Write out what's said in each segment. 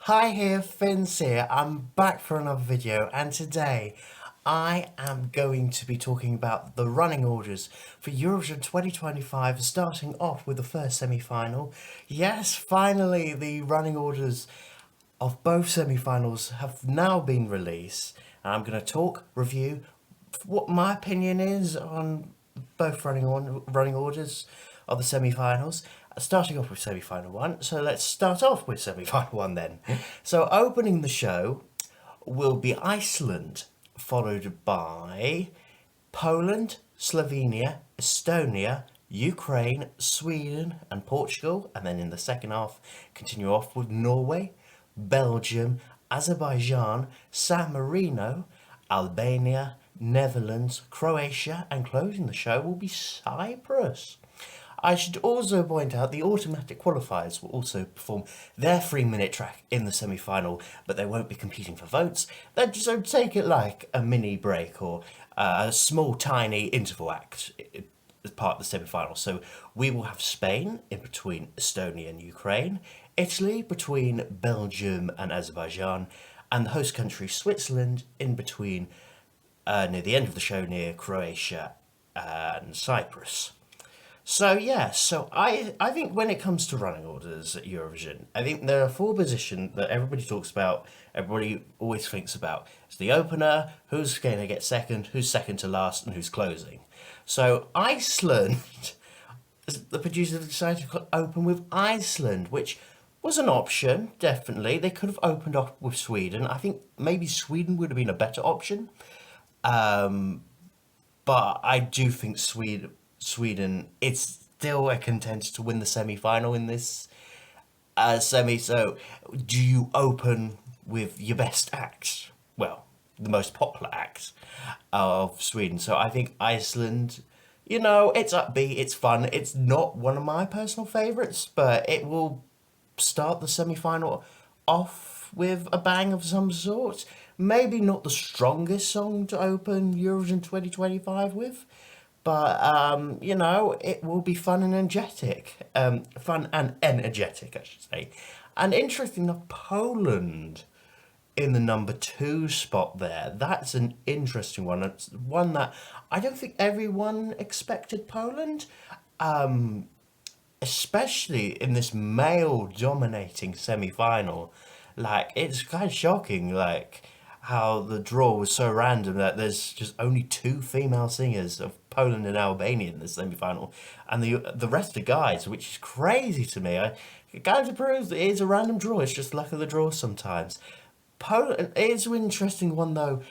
Hi here, Finns here. I'm back for another video, and today I am going to be talking about the running orders for Eurovision 2025, starting off with the first semi-final. Yes, finally the running orders of both semi-finals have now been released, and I'm going to talk, review what my opinion is on both running orders of the semi-finals. Starting off with semi-final one, so let's start off with semi-final one then. So opening the show will be Iceland, followed by Poland, Slovenia, Estonia, Ukraine, Sweden, and Portugal. And then in the second half, continue off with Norway, Belgium, Azerbaijan, San Marino, Albania, Netherlands, Croatia, and closing the show will be Cyprus. I should also point out the automatic qualifiers will also perform their 3-minute track in the semi-final, but they won't be competing for votes. They'll just take it like a mini break or a small, tiny interval act as part of the semi-final. So we will have Spain in between Estonia and Ukraine, Italy between Belgium and Azerbaijan, and the host country Switzerland in between near the end of the show near Croatia and Cyprus. So yeah, so I think when it comes to running orders at Eurovision, I think there are four positions that everybody talks about, everybody always thinks about. It's the opener, who's going to get second, who's second to last, and who's closing. So Iceland, the producers decided to open with Iceland, which was an option, definitely. They could have opened up with Sweden. I think maybe Sweden would have been a better option. But I do think Sweden is still a contender to win the semi-final in this semi. So, do you open with your best acts? Well, the most popular acts of Sweden. So I think Iceland. It's upbeat, it's fun. It's not one of my personal favourites, but it will start the semi-final off with a bang of some sort. Maybe not the strongest song to open Eurovision 2025 with, but it will be fun and energetic. Fun and energetic, I should say. And interesting enough, Poland in the number two spot there. That's an interesting one. It's one that I don't think everyone expected Poland, especially in this male dominating semi final. Like, it's kind of shocking, like, how the draw was so random that there's just only two female singers of Poland and Albania in the semi final, and the rest are guys, which is crazy to me. It kind of proves that it is a random draw, it's just luck of the draw sometimes. Poland is an interesting one though.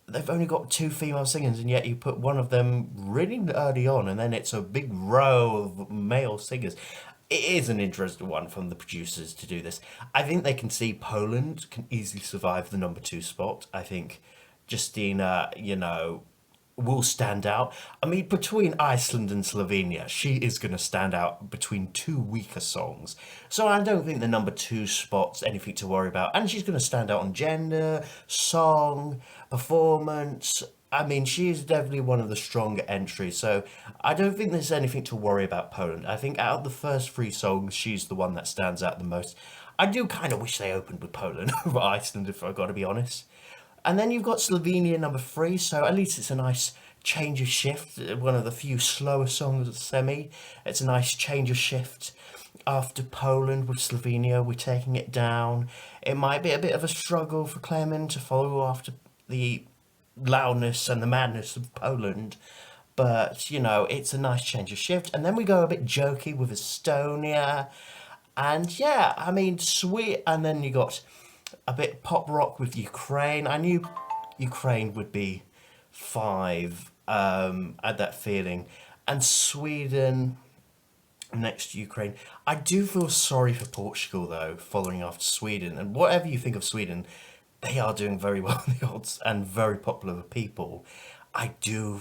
They've only got two female singers, and yet you put one of them really early on, and then it's a big row of male singers. It is an interesting one from the producers to do this. I think they can see Poland can easily survive the number two spot. I think Justina, will stand out. I mean, between Iceland and Slovenia, she is going to stand out between two weaker songs. So I don't think the number two spot's anything to worry about. And she's going to stand out on gender, song, performance. I mean, she is definitely one of the stronger entries. So I don't think there's anything to worry about Poland. I think out of the first three songs, she's the one that stands out the most. I do kind of wish they opened with Poland over Iceland, if I've got to be honest. And then you've got Slovenia number three, so at least it's a nice change of shift. One of the few slower songs of the semi. It's a nice change of shift. After Poland with Slovenia, we're taking it down. It might be a bit of a struggle for Clement to follow after the loudness and the madness of Poland. But, it's a nice change of shift. And then we go a bit jokey with Estonia. And yeah, I mean, sweet. And then you got a bit pop rock with Ukraine. I knew Ukraine would be five. Had that feeling, and Sweden next to Ukraine. I do feel sorry for Portugal though, following after Sweden. And whatever you think of Sweden, they are doing very well in the odds and very popular with people. I do,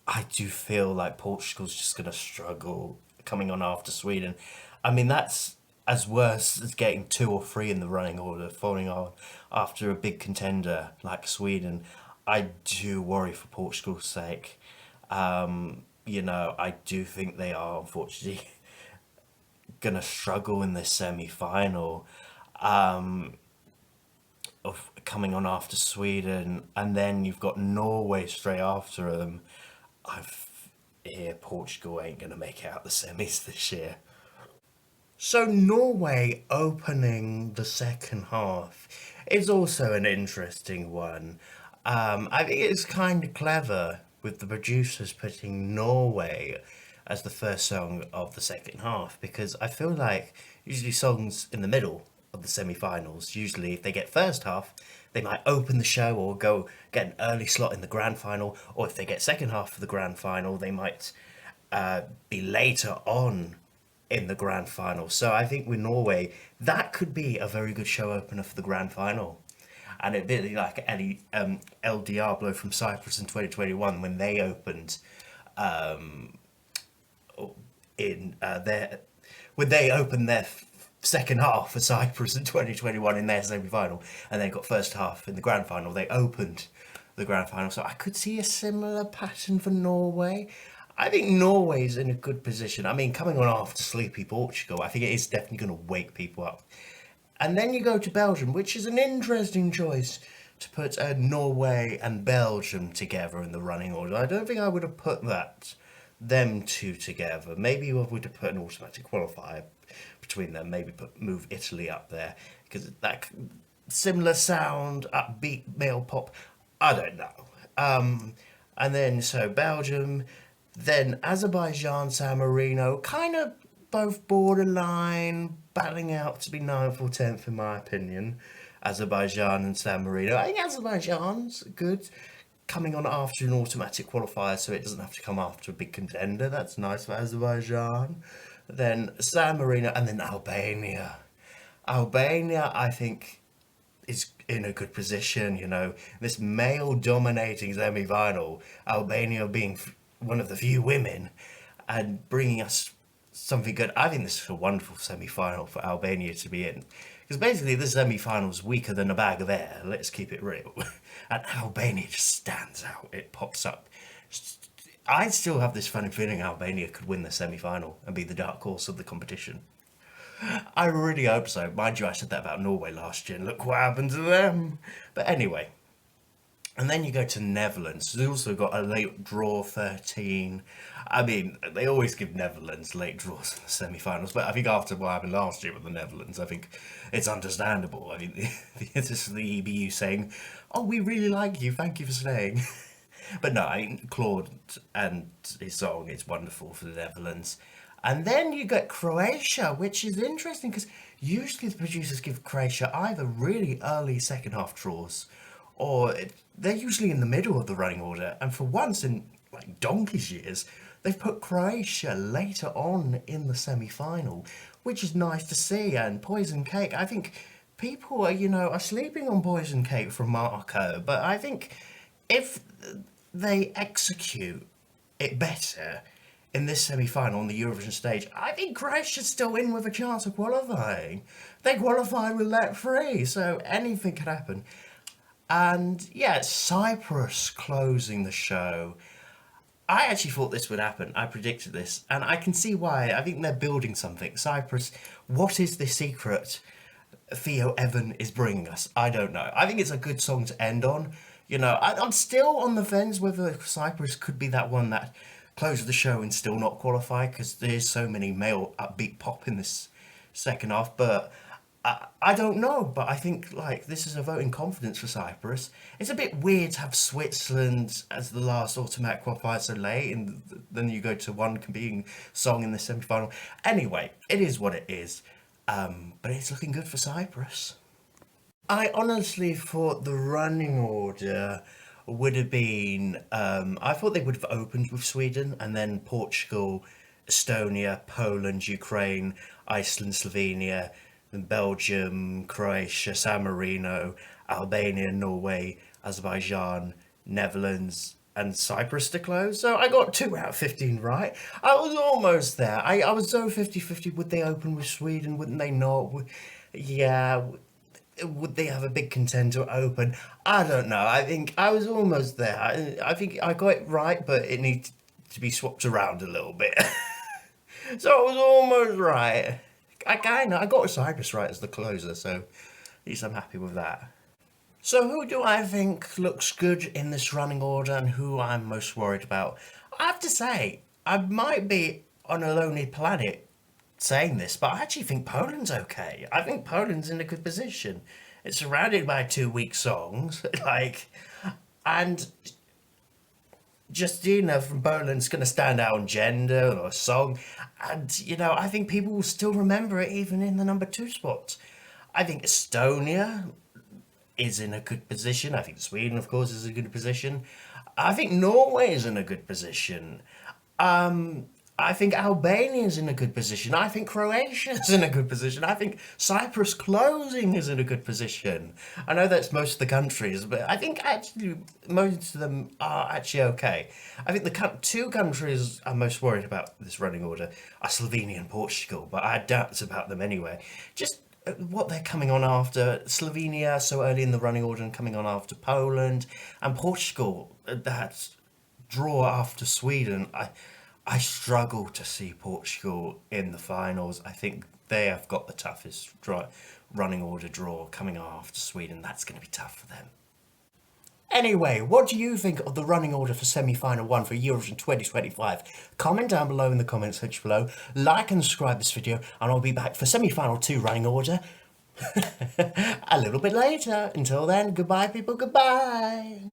I do feel like Portugal's just gonna struggle coming on after Sweden. I mean, that's as worse as getting two or three in the running order, falling on after a big contender like Sweden. I do worry for Portugal's sake. I do think they are unfortunately gonna struggle in this semi-final. of coming on after Sweden, and then you've got Norway straight after them. I hear Portugal ain't gonna make it out the semis this year. So Norway opening the second half is also an interesting one. I think it's kind of clever with the producers putting Norway as the first song of the second half because I feel like usually songs in the middle of the semi-finals, usually if they get first half, they might open the show or go get an early slot in the grand final, or if they get second half of the grand final, they might be later on in the grand final. So I think with Norway, that could be a very good show opener for the grand final. And it'd be like El Diablo from Cyprus in 2021 when they opened in their when they opened their second half for Cyprus in 2021 in their semi-final, and they got first half in the grand final. They opened the grand final, so I could see a similar pattern for Norway. I think Norway's in a good position. I mean, coming on after sleepy Portugal, I think it is definitely going to wake people up. And then you go to Belgium, which is an interesting choice to put Norway and Belgium together in the running order. I don't think I would have put them two together. Maybe we would have put an automatic qualifier between them. Maybe move Italy up there because that similar sound, upbeat male pop. I don't know. And then so Belgium, then Azerbaijan, San Marino, kind of both borderline, battling out to be ninth or 10th in my opinion. Azerbaijan and San Marino. I think Azerbaijan's good, coming on after an automatic qualifier, so it doesn't have to come after a big contender. That's nice for Azerbaijan. Then San Marino, and then Albania. Albania, I think, is in a good position. You know, this male-dominating semi-final, Albania being one of the few women, and bringing us something good. I think this is a wonderful semi-final for Albania to be in. Because basically, this semi-final is weaker than a bag of air. Let's keep it real. And Albania just stands out. It pops up. I still have this funny feeling Albania could win the semi-final and be the dark horse of the competition. I really hope so. Mind you, I said that about Norway last year, and look what happened to them. But anyway, and then you go to Netherlands. They also got a late draw 13. I mean, they always give Netherlands late draws in the semi-finals, but I think after what happened last year with the Netherlands, I think it's understandable. I mean, this is the EBU saying, "Oh, we really like you. Thank you for staying." But no, I mean, Claude and his song is wonderful for the Netherlands. And then you get Croatia, which is interesting because usually the producers give Croatia either really early second half draws or they're usually in the middle of the running order. And for once in like donkey's years, they've put Croatia later on in the semi-final, which is nice to see. And Poison Cake, I think people are, are sleeping on Poison Cake from Marco, but I think if they execute it better in this semi-final on the Eurovision stage, I think Croatia's still in with a chance of qualifying. They qualified with let free, so anything could happen. And yeah, Cyprus closing the show. I actually thought this would happen. I predicted this, and I can see why. I think they're building something. Cyprus, what is the secret Theo Evan is bringing us? I don't know. I think it's a good song to end on. I'm still on the fence whether Cyprus could be that one that closes the show and still not qualify because there's so many male upbeat pop in this second half. But I don't know. But I think this is a vote in confidence for Cyprus. It's a bit weird to have Switzerland as the last automatic qualifier so late, and then you go to one competing song in the semi-final. Anyway, it is what it is. But it's looking good for Cyprus. I honestly thought the running order would have been. I thought they would have opened with Sweden and then Portugal, Estonia, Poland, Ukraine, Iceland, Slovenia, then Belgium, Croatia, San Marino, Albania, Norway, Azerbaijan, Netherlands, and Cyprus to close. So I got 2 out of 15 right. I was almost there. I was so 50-50. Would they open with Sweden? Wouldn't they not? Yeah. Would they have a big contender open? I don't know. I think I was almost there. I think I got it right, but it needs to be swapped around a little bit. So I was almost right. I got Cyprus right as the closer, so at least I'm happy with that. So who do I think looks good in this running order and who I'm most worried about? I have to say, I might be on a lonely planet saying this, but I actually think Poland's okay. I think Poland's in a good position. It's surrounded by two weak songs, like, and Justina from Poland's going to stand out on gender or song, and I think people will still remember it even in the number two spot. I think Estonia is in a good position. I think Sweden, of course, is in a good position. I think Norway is in a good position. I think Albania is in a good position. I think Croatia is in a good position. I think Cyprus closing is in a good position. I know that's most of the countries, but I think actually most of them are actually okay. I think the two countries I'm most worried about this running order are Slovenia and Portugal, but I had doubts about them anyway. Just what they're coming on after. Slovenia so early in the running order and coming on after Poland, and Portugal, that draw after Sweden. I struggle to see Portugal in the finals. I think they have got the toughest running order draw coming after Sweden. That's going to be tough for them. Anyway, what do you think of the running order for semi-final one for Eurovision 2025? Comment down below in the comment section below. Like and subscribe this video, and I'll be back for semi-final two running order a little bit later. Until then, goodbye people, goodbye.